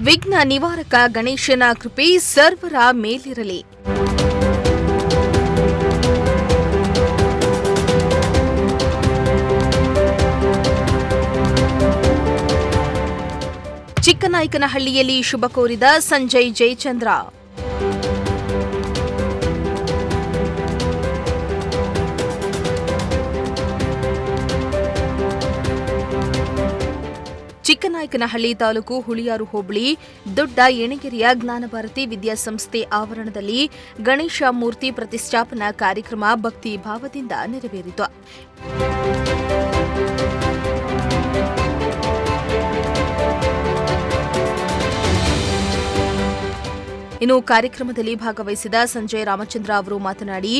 ವಿಘ್ನ ನಿವಾರಕ ಗಣೇಶನ ಕೃಪೆ ಸರ್ವರ ಮೇಲಿರಲಿ. ಚಿಕ್ಕನಾಯಕನಹಳ್ಳಿಯಲ್ಲಿ ಶುಭ ಕೋರಿದ ಸಂಜಯ್ ಜಯಚಂದ್ರ. ಚಿಕ್ಕನಾಯಕನಹಳ್ಳಿ ತಾಲೂಕು ಹುಳಿಯಾರು ಹೋಬಳಿ ದೊಡ್ಡ ಎಣೆಗೆರೆಯ ಜ್ಞಾನಭಾರತಿ ವಿದ್ಯಾಸಂಸ್ಥೆ ಆವರಣದಲ್ಲಿ ಗಣೇಶ ಮೂರ್ತಿ ಪ್ರತಿಷ್ಠಾಪನಾ ಕಾರ್ಯಕ್ರಮ ಭಕ್ತಿ ಭಾವದಿಂದ ನೆರವೇರಿತು. ಇನ್ನು ಕಾರ್ಯಕ್ರಮದಲ್ಲಿ ಭಾಗವಹಿಸಿದ ಸಂಜಯ್ ರಾಮಚಂದ್ರ ಅವರು ಮಾತನಾಡಿ,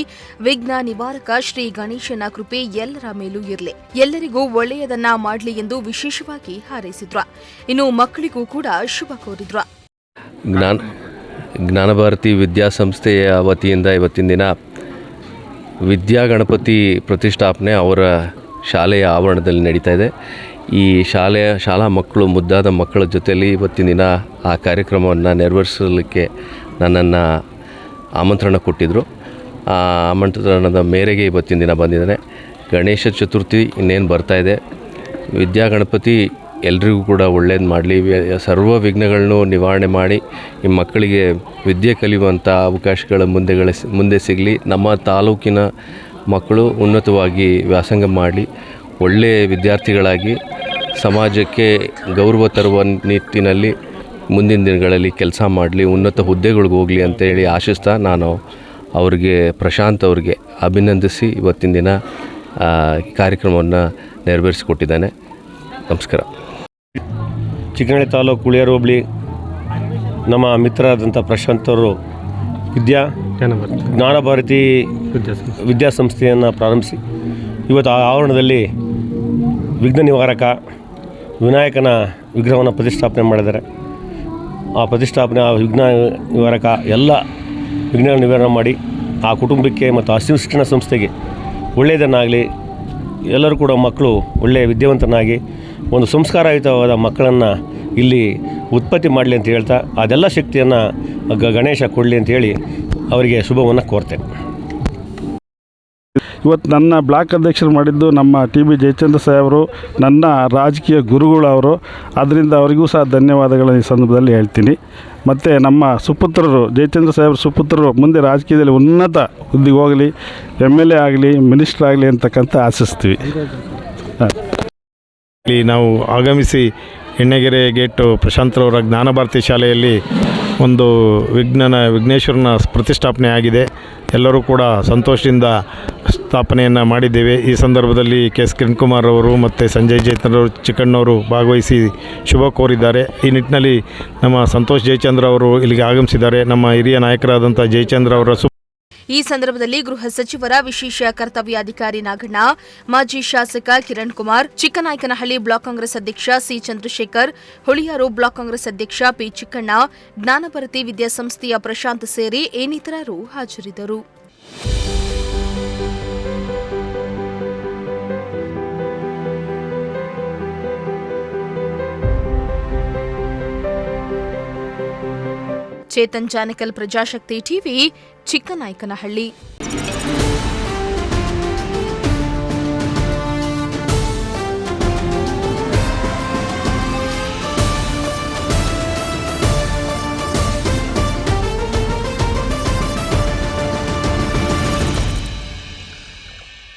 ವಿಘ್ನ ನಿವಾರಕ ಶ್ರೀ ಗಣೇಶನ ಕೃಪೆ ಎಲ್ಲರ ಮೇಲೂ ಇರಲಿ, ಎಲ್ಲರಿಗೂ ಒಳ್ಳೆಯದನ್ನ ಮಾಡಲಿ ಎಂದು ವಿಶೇಷವಾಗಿ ಹಾರೈಸಿದ್ರು. ಇನ್ನು ಮಕ್ಕಳಿಗೂ ಕೂಡ ಶುಭ ಕೋರಿದ್ರು. ಜ್ಞಾನಭಾರತಿ ವಿದ್ಯಾಸಂಸ್ಥೆಯ ವತಿಯಿಂದ ಇವತ್ತಿನ ದಿನ ವಿದ್ಯಾಗಣಪತಿ ಪ್ರತಿಷ್ಠಾಪನೆ ಅವರ ಶಾಲೆಯ ಆವರಣದಲ್ಲಿ ನಡೀತಾ ಇದೆ. ಈ ಶಾಲಾ ಮಕ್ಕಳು, ಮುದ್ದಾದ ಮಕ್ಕಳ ಜೊತೆಯಲ್ಲಿ ಇವತ್ತಿನ ದಿನ ಆ ಕಾರ್ಯಕ್ರಮವನ್ನು ನೆರವೇರಿಸಲಿಕ್ಕೆ ನನ್ನನ್ನು ಆಮಂತ್ರಣ ಕೊಟ್ಟಿದ್ದರು. ಆ ಆಮಂತ್ರಣದ ಮೇರೆಗೆ ಇವತ್ತಿನ ದಿನ ಬಂದಿದ್ದೇನೆ. ಗಣೇಶ ಚತುರ್ಥಿ ಇನ್ನೇನು ಬರ್ತಾಯಿದೆ. ವಿದ್ಯಾಗಣಪತಿ ಎಲ್ರಿಗೂ ಕೂಡ ಒಳ್ಳೇದು ಮಾಡಲಿ, ಸರ್ವ ವಿಘ್ನಗಳನ್ನು ನಿವಾರಣೆ ಮಾಡಿ ಈ ಮಕ್ಕಳಿಗೆ ವಿದ್ಯೆ ಕಲಿಯುವಂಥ ಅವಕಾಶಗಳ ಮುಂದೆ ಸಿಗಲಿ. ನಮ್ಮ ತಾಲೂಕಿನ ಮಕ್ಕಳು ಉನ್ನತವಾಗಿ ವ್ಯಾಸಂಗ ಮಾಡಲಿ, ಒಳ್ಳೆಯ ವಿದ್ಯಾರ್ಥಿಗಳಾಗಿ ಸಮಾಜಕ್ಕೆ ಗೌರವ ತರುವ ನಿಟ್ಟಿನಲ್ಲಿ ಮುಂದಿನ ದಿನಗಳಲ್ಲಿ ಕೆಲಸ ಮಾಡಲಿ, ಉನ್ನತ ಹುದ್ದೆಗಳಿಗೆ ಹೋಗಲಿ ಅಂತೇಳಿ ಆಶಿಸ್ತಾ ನಾನು ಪ್ರಶಾಂತ್ ಅವ್ರಿಗೆ ಅಭಿನಂದಿಸಿ ಇವತ್ತಿನ ದಿನ ಕಾರ್ಯಕ್ರಮವನ್ನು ನೆರವೇರಿಸಿಕೊಟ್ಟಿದ್ದಾನೆ. ನಮಸ್ಕಾರ. ಚಿಕ್ಕನಹಳ್ಳಿ ತಾಲೂಕು ಹುಳಿಯಾರು ಹೋಬಳಿ ನಮ್ಮ ಮಿತ್ರರಾದಂಥ ಪ್ರಶಾಂತ್ ಅವರು ಜ್ಞಾನಭಾರತಿ ವಿದ್ಯಾಸಂಸ್ಥೆಯನ್ನು ಪ್ರಾರಂಭಿಸಿ ಇವತ್ತು ಆ ಆವರಣದಲ್ಲಿ ವಿಘ್ನ ನಿವಾರಕ ವಿನಾಯಕನ ವಿಗ್ರಹವನ್ನು ಪ್ರತಿಷ್ಠಾಪನೆ ಮಾಡಿದ್ದಾರೆ. ಆ ಪ್ರತಿಷ್ಠಾಪನೆ, ಆ ವಿಘ್ನ ನಿವಾರಕ ಎಲ್ಲ ವಿಘ್ನ ನಿವಾರಣೆ ಮಾಡಿ ಆ ಕುಟುಂಬಕ್ಕೆ ಮತ್ತು ಆ ಶಿಕ್ಷಣ ಸಂಸ್ಥೆಗೆ ಒಳ್ಳೆಯದನ್ನಾಗಲಿ, ಎಲ್ಲರೂ ಕೂಡ ಮಕ್ಕಳು ಒಳ್ಳೆಯ ವಿದ್ಯಾವಂತನಾಗಿ ಒಂದು ಸಂಸ್ಕಾರಯುತವಾದ ಮಕ್ಕಳನ್ನು ಇಲ್ಲಿ ಉತ್ಪತ್ತಿ ಮಾಡಲಿ ಅಂತ ಹೇಳ್ತಾ, ಅದೆಲ್ಲ ಶಕ್ತಿಯನ್ನು ಗಣೇಶ ಕೊಡಲಿ ಅಂತ ಹೇಳಿ ಅವರಿಗೆ ಶುಭವನ್ನು ಕೋರ್ತೇನೆ. ಇವತ್ತು ನನ್ನ ಬ್ಲಾಕ್ ಅಧ್ಯಕ್ಷರು ಮಾಡಿದ್ದು ನಮ್ಮ TB ಜಯಚಂದ್ರ ಸಾಹೇಬರು, ನನ್ನ ರಾಜಕೀಯ ಗುರುಗಳು ಅವರು. ಅದರಿಂದ ಅವರಿಗೂ ಸಹ ಧನ್ಯವಾದಗಳನ್ನು ಈ ಸಂದರ್ಭದಲ್ಲಿ ಹೇಳ್ತೀನಿ. ಮತ್ತು ನಮ್ಮ ಸುಪುತ್ರರು, ಜಯಚಂದ್ರ ಸಾಹೇಬ್ರ ಸುಪುತ್ರರು ಮುಂದೆ ರಾಜಕೀಯದಲ್ಲಿ ಉನ್ನತ ಹುದ್ದೆಗೆ ಹೋಗಲಿ, MLA ಆಗಲಿ, ಮಿನಿಸ್ಟರ್ ಆಗಲಿ ಅಂತಕ್ಕಂಥ ಆಶಿಸ್ತೀವಿ. ನಾವು ಆಗಮಿಸಿ ಎಣ್ಣೆಗೆರೆ ಗೇಟು ಪ್ರಶಾಂತ್ರವರ ಜ್ಞಾನಭಾರತಿ ಶಾಲೆಯಲ್ಲಿ ಒಂದು ವಿಘ್ನೇಶ್ವರನ ಪ್ರತಿಷ್ಠಾಪನೆ ಆಗಿದೆ. ಎಲ್ಲರೂ ಕೂಡ ಸಂತೋಷದಿಂದ ಸ್ಥಾಪನೆಯನ್ನು ಮಾಡಿದ್ದೇವೆ. ಈ ಸಂದರ್ಭದಲ್ಲಿ KS ಕಿರಣ್ ಕುಮಾರ್ ಅವರು ಮತ್ತು ಸಂಜಯ್ ಜಯಚಂದ್ರ ಚಿಕ್ಕಣ್ಣವರು ಭಾಗವಹಿಸಿ ಶುಭ ಕೋರಿದ್ದಾರೆ. ಈ ನಿಟ್ಟಿನಲ್ಲಿ ನಮ್ಮ ಸಂತೋಷ್ ಜಯಚಂದ್ರ ಅವರು ಇಲ್ಲಿಗೆ ಆಗಮಿಸಿದ್ದಾರೆ. ನಮ್ಮ ಹಿರಿಯ ನಾಯಕರಾದಂಥ ಜಯಚಂದ್ರ ಅವರ ಈ ಸಂದರ್ಭದಲ್ಲಿ ಗೃಹ ಸಚಿವರ ವಿಶೇಷ ಕರ್ತವ್ಯಾಧಿಕಾರಿ ನಾಗಣ್ಣ, ಮಾಜಿ ಶಾಸಕ ಕಿರಣ್ ಕುಮಾರ್, ಚಿಕ್ಕನಾಯಕನಹಳ್ಳಿ ಬ್ಲಾಕ್ ಕಾಂಗ್ರೆಸ್ ಅಧ್ಯಕ್ಷ C ಚಂದ್ರಶೇಖರ್, ಹುಳಿಯಾರು ಬ್ಲಾಕ್ ಕಾಂಗ್ರೆಸ್ ಅಧ್ಯಕ್ಷ P ಚಿಕ್ಕಣ್ಣ, ಜ್ಞಾನಭಾರತಿ ವಿದ್ಯಾಸಂಸ್ಥೆಯ ಪ್ರಶಾಂತ್ ಸೇರಿ ಇನ್ನಿತರರು ಹಾಜರಿದ್ದರು. ಚೇತನ್ ಜಾನಕಲ್, ಪ್ರಜಾಶಕ್ತಿ ಟಿವಿ, ಚಿಕ್ಕನಾಯಕನಹಳ್ಳಿ.